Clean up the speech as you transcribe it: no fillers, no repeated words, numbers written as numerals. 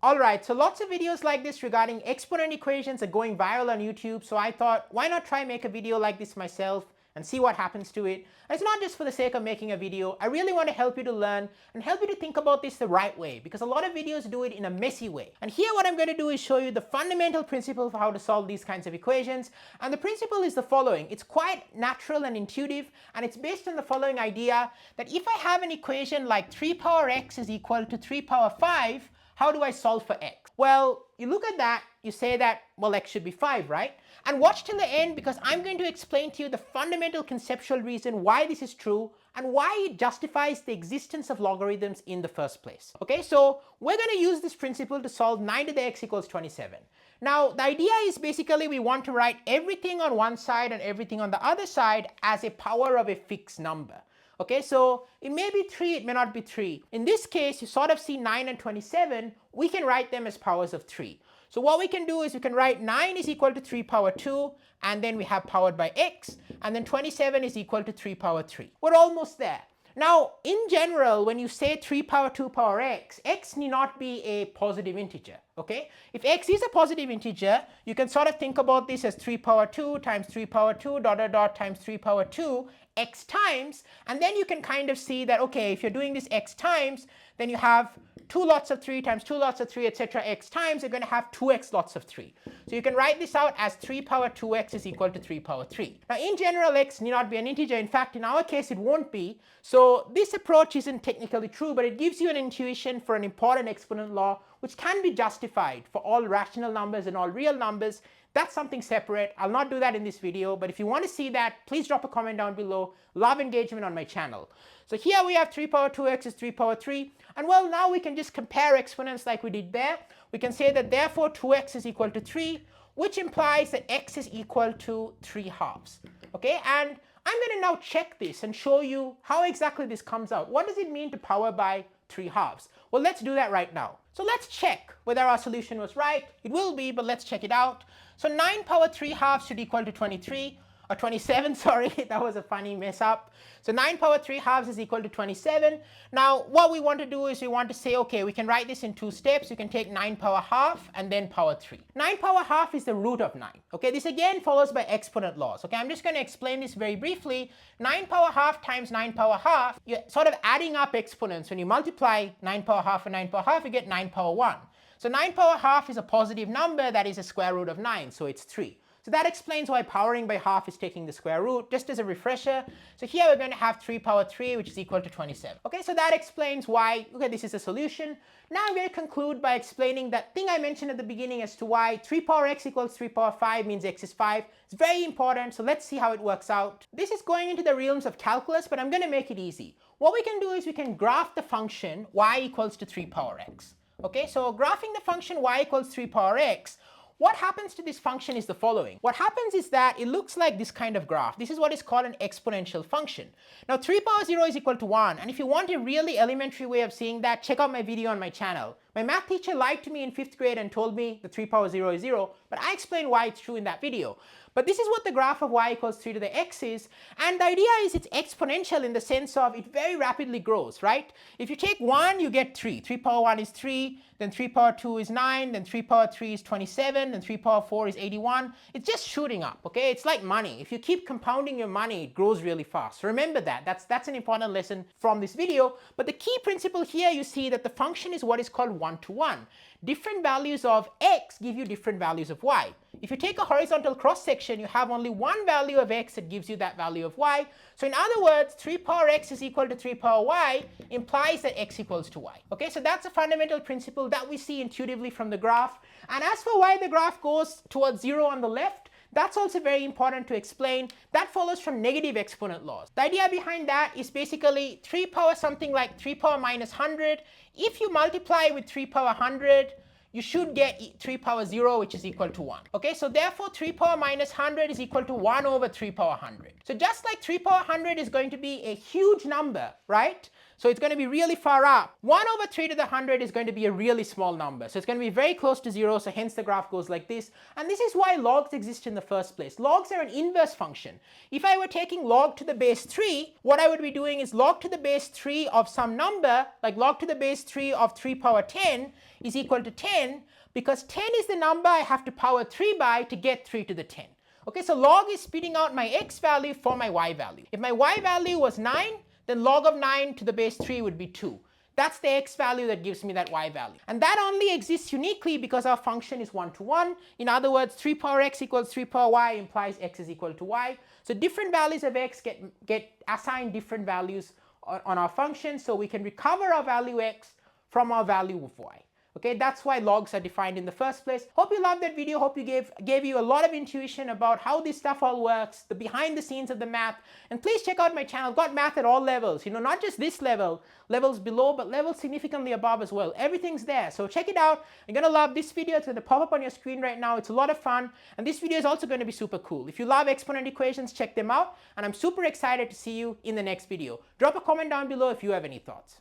Alright, so lots of videos like this regarding exponent equations are going viral on YouTube, so I thought, why not try make a video like this myself and see what happens to it. And it's not just for the sake of making a video. I really want to help you to learn and help you to think about this the right way, because a lot of videos do it in a messy way. And here what I'm going to do is show you the fundamental principle for how to solve these kinds of equations. And the principle is the following. It's quite natural and intuitive, and it's based on the following idea that if I have an equation like 3 power x is equal to 3 power 5, how do I solve for x? Well, you look at that, you say that, well, x should be 5, right? And watch till the end, because I'm going to explain to you the fundamental conceptual reason why this is true and why it justifies the existence of logarithms in the first place. Okay, so we're going to use this principle to solve 9 to the x equals 27. Now, the idea is basically we want to write everything on one side and everything on the other side as a power of a fixed number. Okay, so it may be 3, it may not be 3. In this case, you sort of see 9 and 27, we can write them as powers of 3. So what we can do is we can write 9 is equal to 3 power 2, and then we have powered by x, and then 27 is equal to 3 power 3. We're almost there. Now, in general, when you say 3 power 2 power x, x need not be a positive integer, okay? If x is a positive integer, you can sort of think about this as 3 power 2 times 3 power 2 dot dot dot times 3 power 2 x times, and then you can kind of see that, okay, if you're doing this x times, then you have 2 lots of 3 times 2 lots of 3, etc. x times, you're going to have 2x lots of 3. So you can write this out as 3 power 2x is equal to 3 power 3. Now, in general, x need not be an integer. In fact, in our case, it won't be. So this approach isn't technically true, but it gives you an intuition for an important exponent law, which can be justified for all rational numbers and all real numbers. That's something separate. I'll not do that in this video, but if you want to see that, please drop a comment down below. Love engagement on my channel. So here we have 3 power 2x is 3 power 3. And well, now we can just compare exponents like we did there. We can say that therefore 2x is equal to 3, which implies that x is equal to 3 halves. Okay, and I'm going to now check this and show you how exactly this comes out. What does it mean to power by 3 halves? Well, let's do that right now. So let's check whether our solution was right. It will be, but let's check it out. So 9 power 3 halves should equal to 23, or 27, sorry, that was a funny mess up. So 9 power 3 halves is equal to 27. Now, what we want to do is we want to say, okay, we can write this in 2 steps. You can take 9 power half and then power 3. 9 power half is the root of 9. Okay, this again follows by exponent laws. Okay, I'm just going to explain this very briefly. 9 power half times 9 power half, you're sort of adding up exponents. When you multiply 9 power half and 9 power half, you get 9 power 1. So 9 power half is a positive number that is a square root of 9, so it's 3. So that explains why powering by half is taking the square root, just as a refresher. So here we're going to have 3 power 3, which is equal to 27. Okay, so that explains why, okay, this is a solution. Now I'm going to conclude by explaining that thing I mentioned at the beginning as to why 3 power x equals 3 power 5 means x is 5. It's very important, so let's see how it works out. This is going into the realms of calculus, but I'm going to make it easy. What we can do is we can graph the function y equals to 3 power x. Okay, so graphing the function y equals 3 power x, what happens to this function is the following. What happens is that it looks like this kind of graph. This is what is called an exponential function. Now 3 power 0 is equal to 1, and if you want a really elementary way of seeing that, check out my video on my channel. My math teacher lied to me in 5th grade and told me the 3 power 0 is 0, but I explained why it's true in that video. But this is what the graph of y equals 3 to the x is, and the idea is it's exponential in the sense of it very rapidly grows, right? If you take 1, you get 3. 3 power 1 is 3, then 3 power 2 is 9, then 3 power 3 is 27, then 3 power 4 is 81. It's just shooting up, okay? It's like money. If you keep compounding your money, it grows really fast. Remember that. That's an important lesson from this video. But the key principle here, you see that the function is what is called one-to-one. Different values of x give you different values of y. If you take a horizontal cross section, you have only one value of x that gives you that value of y. So in other words, 3 power x is equal to 3 power y implies that x equals to y. Okay, so that's a fundamental principle that we see intuitively from the graph. And as for why the graph goes towards 0 on the left, that's also very important to explain. That follows from negative exponent laws. The idea behind that is basically 3 power something like 3 power minus 100. If you multiply with 3 power 100, you should get 3 power 0, which is equal to 1. Okay, so therefore 3 power minus 100 is equal to 1 over 3 power 100. So just like 3 power 100 is going to be a huge number, right? So it's going to be really far up. 1 over 3 to the 100 is going to be a really small number. So it's going to be very close to 0, so hence the graph goes like this. And this is why logs exist in the first place. Logs are an inverse function. If I were taking log to the base 3, what I would be doing is log to the base 3 of some number, like log to the base 3 of 3 power 10 is equal to 10, because 10 is the number I have to power 3 by to get 3 to the 10. Okay, so log is spitting out my x value for my y value. If my y value was 9, then log of 9 to the base 3 would be 2. That's the x value that gives me that y value. And that only exists uniquely because our function is 1 to 1. In other words, 3 power x equals 3 power y implies x is equal to y. So different values of x get assigned different values on our function, so we can recover our value x from our value of y. Okay, that's why logs are defined in the first place. Hope you loved that video. Hope you gave you a lot of intuition about how this stuff all works, the behind the scenes of the math. And please check out my channel. I've got math at all levels. You know, not just this level, levels below, but levels significantly above as well. Everything's there. So check it out. You're gonna love this video. It's gonna pop up on your screen right now. It's a lot of fun. And this video is also gonna be super cool. If you love exponent equations, check them out. And I'm super excited to see you in the next video. Drop a comment down below if you have any thoughts.